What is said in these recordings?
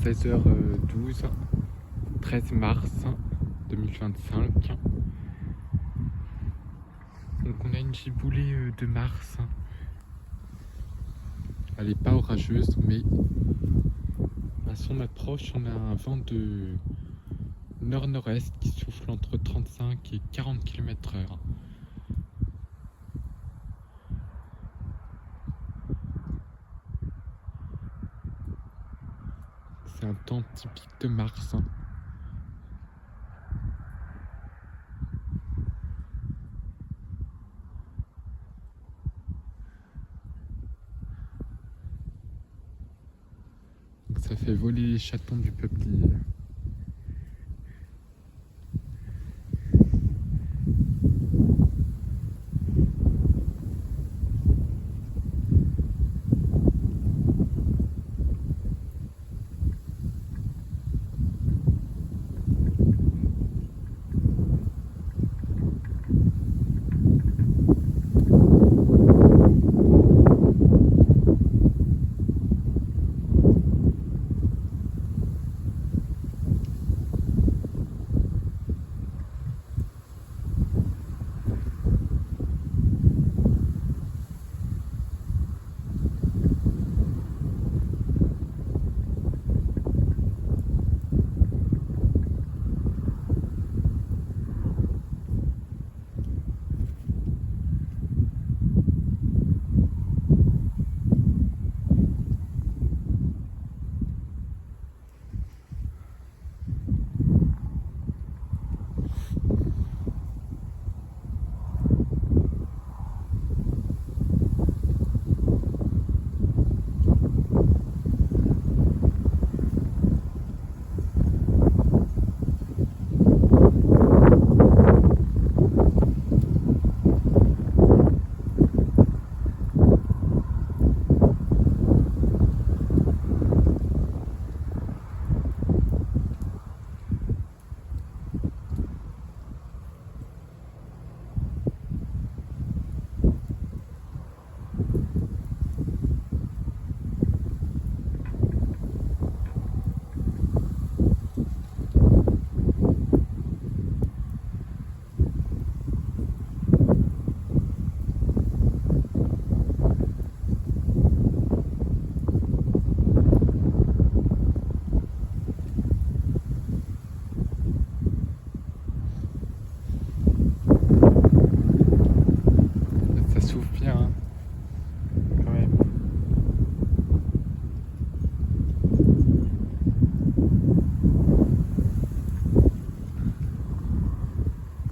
13h12, 13 mars 2025. Donc on a une giboulée de mars. Elle n'est pas orageuse, mais à son approche, on a un vent de nord-nord-est qui souffle entre 35 et 40 km/h. C'est un temps typique de mars. Donc ça fait voler les chatons du peuplier. Ça souffle bien, hein, quand même.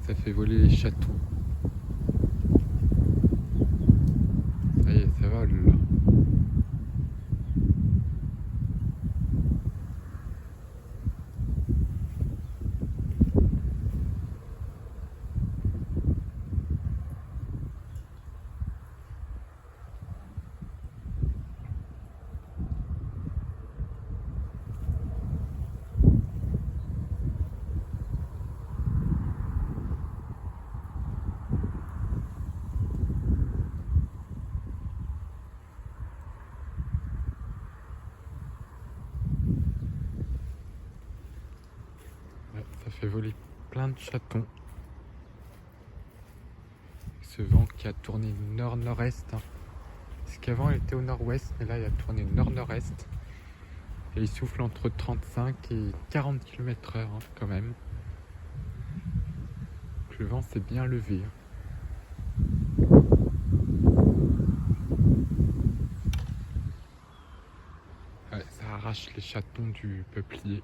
Ça fait voler les chatons. Ça y est, ça vole là. Ouais, ça fait voler plein de chatons. Ce vent qui a tourné nord-nord-est. Parce qu'avant il était au nord-ouest, mais là il a tourné nord-nord-est. Et il souffle entre 35 et 40 km/h quand même. Donc, le vent s'est bien levé. Ouais, ça arrache les chatons du peuplier.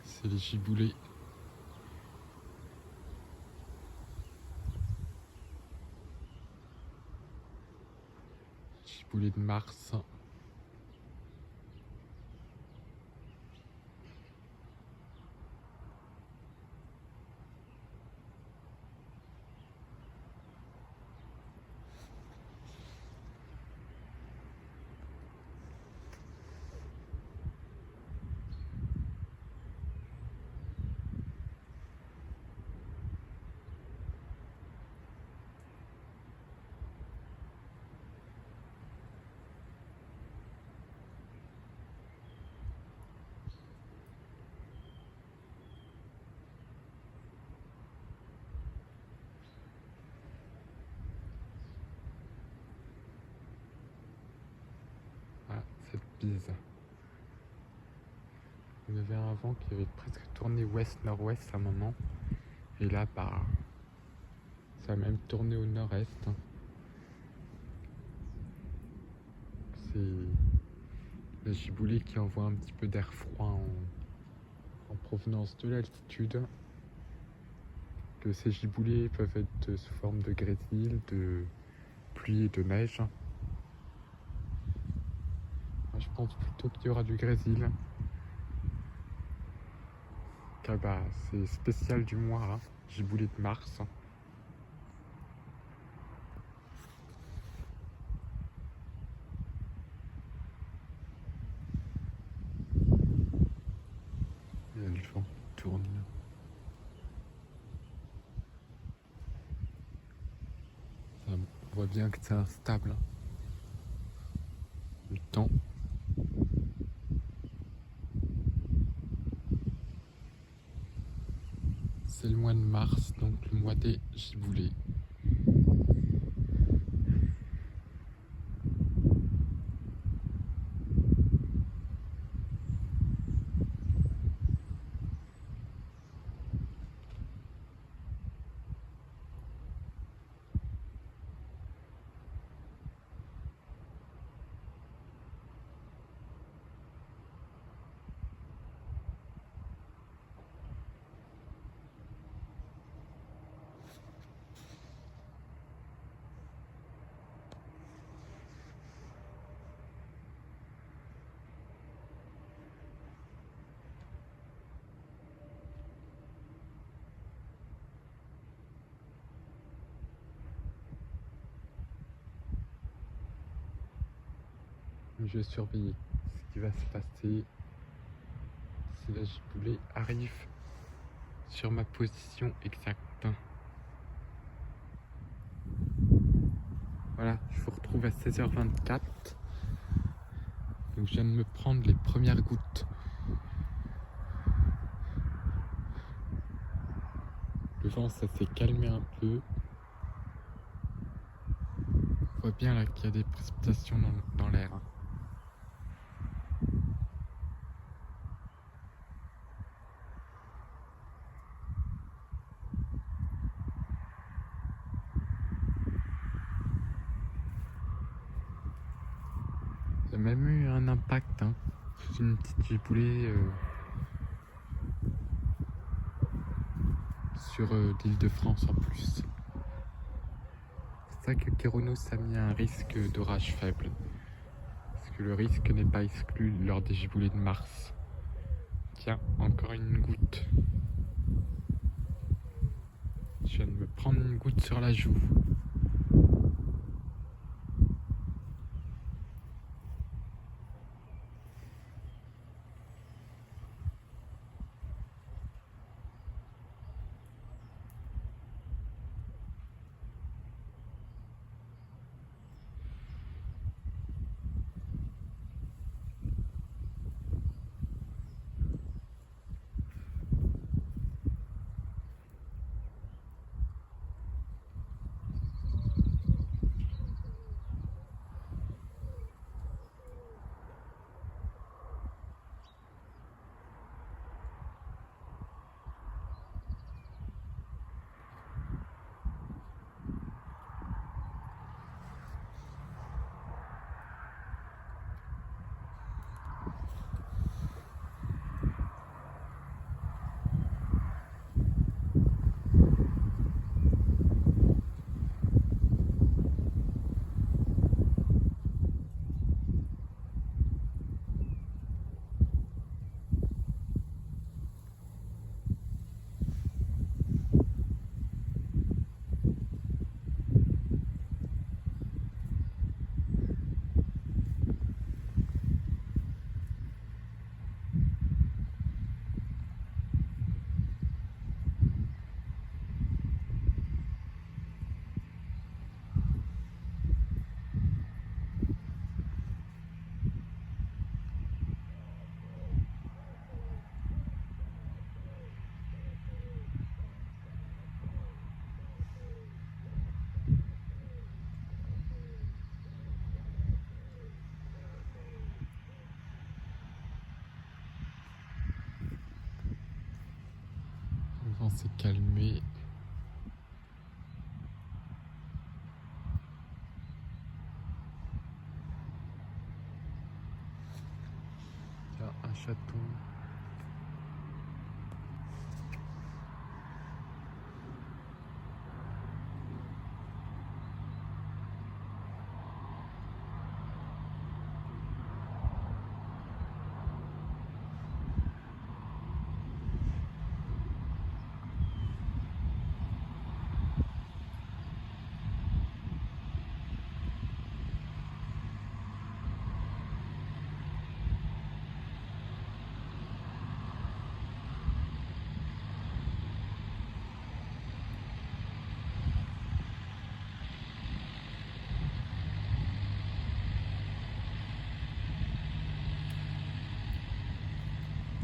C'est les giboulées. Giboulées de mars. Ah, cette bise. Il y avait un vent qui avait presque tourné ouest-nord-ouest à un moment. Et là, bah, ça a même tourné au nord-est. C'est le giboulée qui envoie un petit peu d'air froid en provenance de l'altitude. Que ces giboulées peuvent être sous forme de grésil, de pluie et de neige. Moi, je pense plutôt qu'il y aura du grésil. Car bah, c'est spécial du mois, hein, giboulée de mars. Et le vent tourne. Ça, on voit bien que c'est instable. Le temps. C'est le mois de mars, donc le mois des giboulées. Je vais surveiller ce qui va se passer si la giboulée arrive sur ma position exacte. Voilà, je vous retrouve à 16h24. Donc je viens de me prendre les premières gouttes. Le vent, ça s'est calmé un peu. On voit bien là qu'il y a des précipitations dans l'air. Il y a même eu un impact, hein, sous une petite giboulée sur l'île de France en plus. C'est ça que Kéronos a mis un risque d'orage faible. Parce que le risque n'est pas exclu lors des giboulées de mars. Tiens, encore une goutte. Je viens de me prendre une goutte sur la joue. s'est calmé. Tiens, un chaton.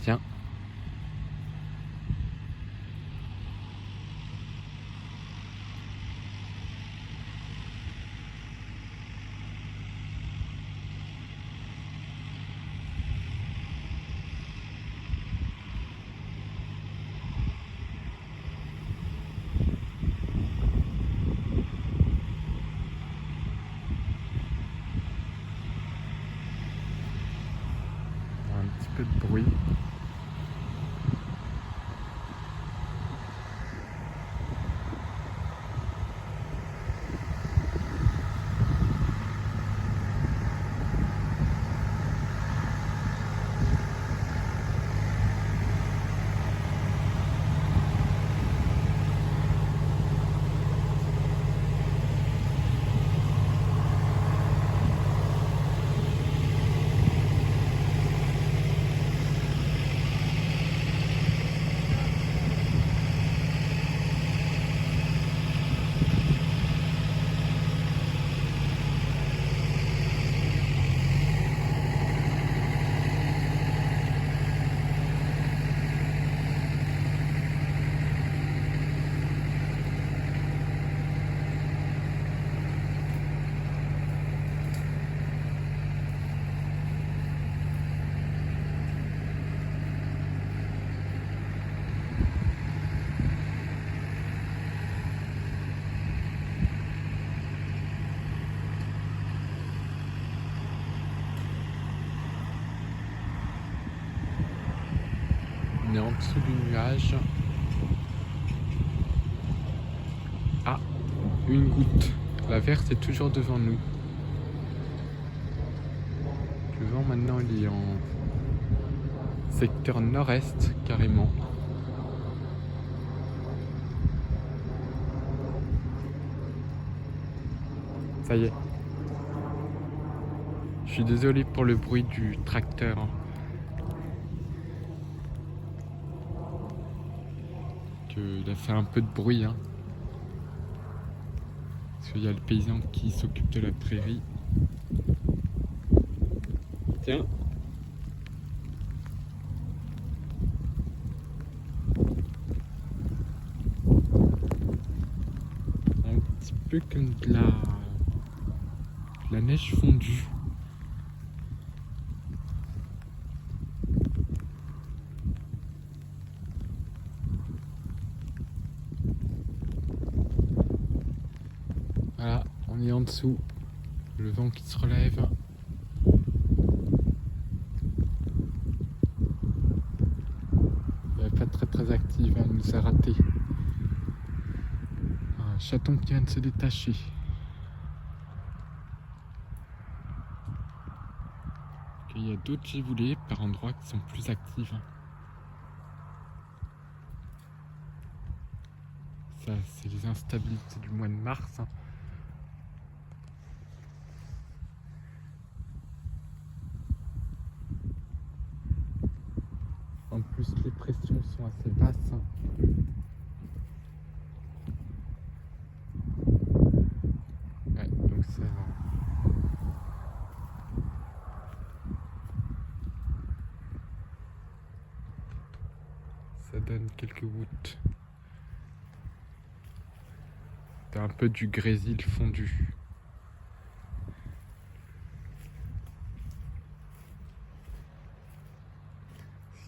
Tiens. Un petit peu de bruit. On est en dessous du nuage. Ah, une goutte. La verte est toujours devant nous. Le vent maintenant il est en secteur nord-est carrément. Ça y est. Je suis désolé pour le bruit du tracteur. Il a fait un peu de bruit. Parce qu'il y a le paysan qui s'occupe de la prairie. Tiens. Un petit peu comme de la neige fondue. Voilà, on est en dessous. Le vent qui se relève. Elle n'est pas très active, elle nous a raté. Un chaton qui vient de se détacher. Il y a d'autres giboulées par endroits qui sont plus actives. Ça, c'est les instabilités du mois de mars. En plus, les pressions sont assez basses. Ouais, donc ça donne quelques gouttes. C'est un peu du grésil fondu.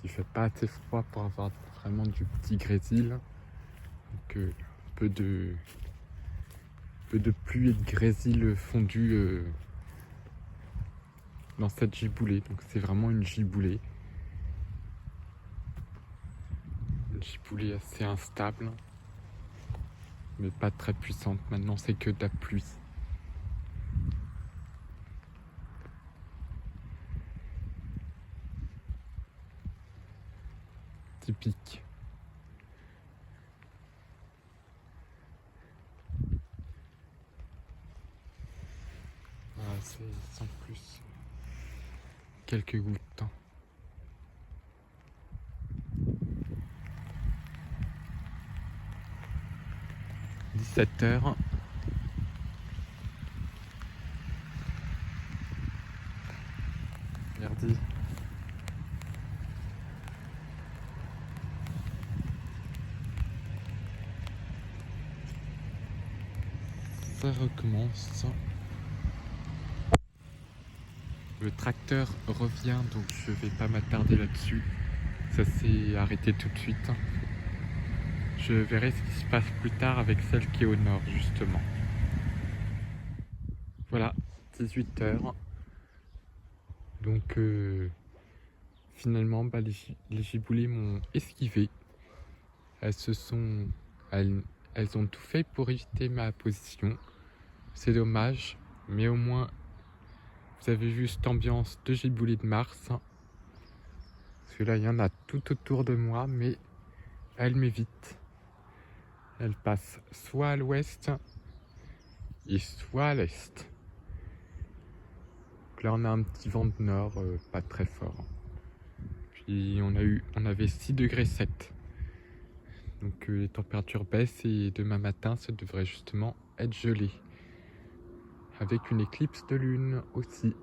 Il fait pas assez froid pour avoir vraiment du petit grésil. peu de pluie et de grésil fondu dans cette giboulée. Donc c'est vraiment une giboulée. Une giboulée assez instable, mais pas très puissante. Maintenant c'est que de la pluie. Typique. Voilà, c'est sans plus. Quelques gouttes. 17h. Merdi. Ça recommence. Le tracteur revient, donc je vais pas m'attarder là-dessus. Ça s'est arrêté tout de suite. Je verrai ce qui se passe plus tard avec celle qui est au nord, justement. Voilà, 18h. Donc finalement, les giboulées m'ont esquivé. Elles ont tout fait pour éviter ma position. C'est dommage, mais au moins vous avez vu cette ambiance de giboulée de Mars. Parce que là, il y en a tout autour de moi, mais elles m'évitent. Elles passent soit à l'ouest et soit à l'est. Donc là, on a un petit vent de nord, pas très fort. Puis on avait 6 degrés 7. Donc les températures baissent et demain matin, ça devrait justement être gelé. Avec une éclipse de lune aussi.